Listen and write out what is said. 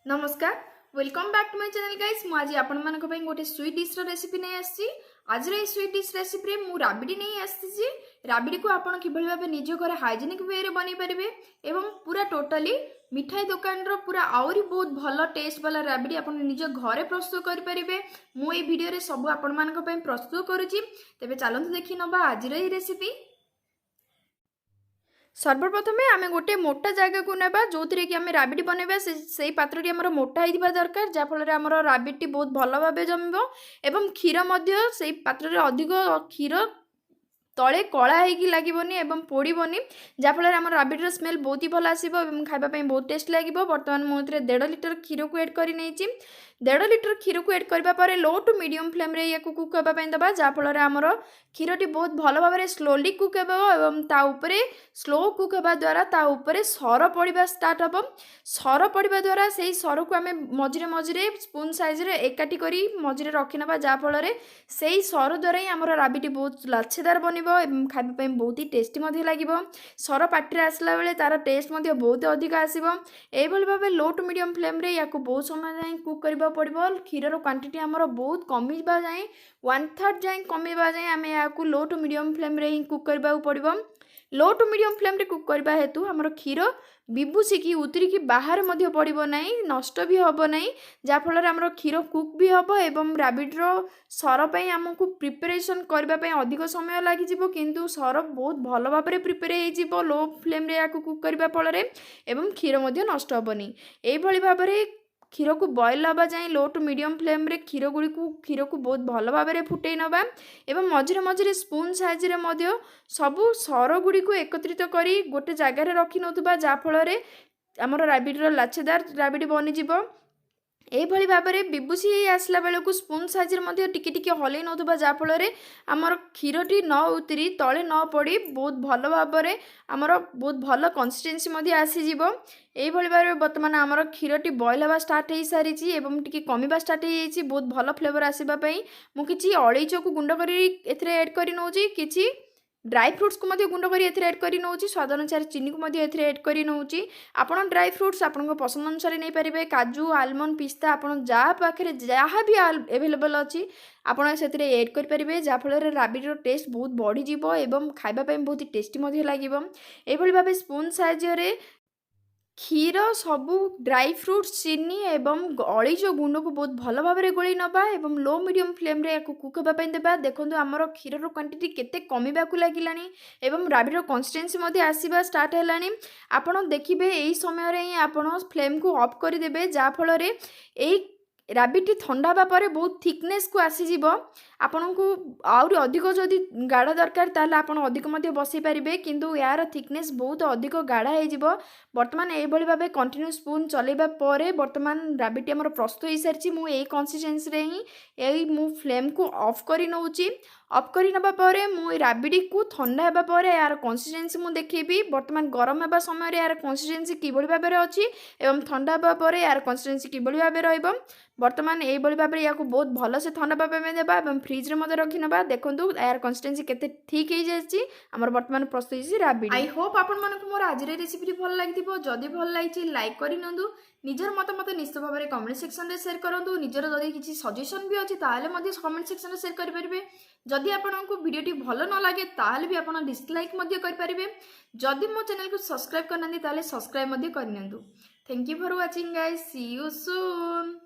नमस्कार welcome back to my channel guys मु आज आपण मानक पई गोटे स्वीट डिश रो रेसिपी नै आसी आज रे स्वीट डिश रेसिपी रे मु राबिडी नै आसी राबिडी को आपण किबळ भाबे निज घर हाइजीनिक वे रे बनी परिबे एवं पूरा टोटली मिठाई दुकान रो पूरा आउरी बहुत भलो टेस्ट वाला राबिडी आपण निज घरे प्रस्तुत करि परिबे मु ए वीडियो रे सब आपण मानक पई प्रस्तुत करूची तेबे चलंतु देखि नबा आज रे रेसिपी। सर्वप्रथमे आम गोटे मोटा जगह को ना जो थी कि आम राबिडी बनवा से पात्रटी आम मोटा होता दरकार जहाँफल आम राबिडी बहुत भल भाव जम एवं क्षीर से पात्र अधिक क्षीर तले कला होगी लगे पोड़बनी जहाँफल आम राबिडर स्मेल बहुत ही भल आसो खावाई बहुत टेस्ट लगे। बर्तमान मुझे 1.5 लिटर क्षीर को एड कर 1.5 लिटर क्षीर को एड करने लो टू मीडियम फ्लेम रे या कुक करने दबा जहाँफल आमर क्षीरटी बहुत भल भाव slowly cook hopper slow cook होगा द्वारा ताऊपर सर पड़ा स्टार्ट हम सर पड़ा द्वारा से सर को आम मझे मझे स्पून साइज एकाठी कर मझे रखिना जहाँफल से सर द्वारा ही आम राबिडी बहुत लाछेदार बन खावाई बहुत ही टेस्टी लगे सर पाटे आसला बेले तार टेस्ट बहुत अधिक आसो यही भाव लो टू मीडियम फ्लेम रे या बहुत समय जाए कुक करने पड़ो क्षीर क्वांटिटी आमर बहुत कमिवा जाए 1/3 जाए कमिवा जाए आम या लो टू मीडियम फ्लेम रे ही कुक करने पड़ो लो टू मीडियम फ्लेम रे कुक करने हेतु आमर क्षीर बिबुसिकी उतरिकी बाहर पड़ो ना नष्ट भी हम ना जहाँफल आमर क्षीर कुक भी हम एवं राबिडर सरपाई आमको प्रिपेरेसन करने अधिक समय लगे किंतु सर बहुत भल भाव प्रिपेयर हो लो फ्लेम रे या कुक करने फल एवं क्षीर नष्ट हेनी यही भाव क्षीर को बॉयल हवा जाए लो टू मीडियम फ्लेम रे क्षीर को बहुत भल भाव फुटे नवा एवं मझे मझे स्पून साइज रे सबू सर गुड़ी को एकत्रित करी गोटे जगार रखी नौथुबा जहाँफल आमर राबिडर लाछेदार राबिडी बनीज यही भाव में बिबुसी आसला बेलू स्पून साइज टिके टिके हल नौथुबा जहाँफल आमर क्षीरटी न उतरी तले न पड़ी बहुत भल भाव आमर बहुत भल कंसिस्टेंसी आसीज यही भाव में बर्तमान आमर क्षीरटी बॉयल हवा स्टार्ट हो सारी टी कमिवा स्टार्ट हो बहुत भल फ्लेवर आसवाई मुझे अलैच को गुंड कर एड कर नौची कि ड्राई फ्रुट्स को गुंड कर एड कर नौची स्वाद अनुसार चीनी को एड कर नौची आपन ड्राई फ्रुट्स आपन पसंद अनुसार नहीं पारे काजू आलमंड पिस्ता आपन जहाँ पाखे जहाँ भी एवेलेबल अच्छी आपड़ से एड करेंगे जहाँफल राबिडर टेस्ट बहुत बढ़ीज एवं खावाई बहुत टेस्टी लगे यही भाव स्पून साइज क्षीर सबू ड्राई फ्रुट्स चीनी एवं अलैच गुंड को बहुत भल भाव गोल नवा एवं लो मीडियम फ्लेम रे कुक होगा देवा देखो आमर क्षीर क्वांटिटी केते कमिबा को लगिलानी एवं राबिडर कंसिस्टेंसी आसवा स्टार्ट है आपड़ देखिए यही समय रे आपड़ फ्लेम को ऑफ करदे जहाँफल राबिडी ठंडा होगा बहुत थिकनेस को आसीज आपण को आउरी अधिक जदि गाढ़ा दरकार ताल आपण अधिक बसई पारे किंतु यार थिकनेस बहुत अधिक गाढ़ा हो बर्तमान यही भाव कंटिन्यू स्पून चलेबा परे बर्तमान राबिडी आमर प्रस्तुत हो सारी मुझे कंसिस्टेंसी रे ही यही मु फ्लेम को ऑफ कर नौची ऑफ कर नवा मुझे राबिडी को ठंडा होगा यार कंसिस्टेंसी मुझे देखी बर्तमान गरम होगा समय यार कंसिस्टेंसी किभली भाव में अच्छी एवं ठंडा होगा यार कंसिस्टेंसी किभली भाव रहिबो बर्तमान यही भाव में या बहुत भल से ठंडा भाव में देवा फ्रिज रे रखी ना देखो यार कंसिस्टेंसी केते ठीक हो जाए आमर बर्तमान प्रस्तुत हो राबिडी। आई होप आपण मानक मोर आज रेसिपी भल लगी जदि भल लगी लाइक कर निजर मतामत निश्चित भाव में कमेंट सेक्शन में शेयर करूँ निजर जदि किसी सजेशन भी अच्छी कमेंट सेक्शन में शेयर करेंगे जदि आपको वीडियोटी भल न लगे ताल भी आप डिसलाइक करेंगे जदि मो चैनल को सब्सक्राइब करना सब्सक्राइब करनी। Thank you for watching guys see you soon.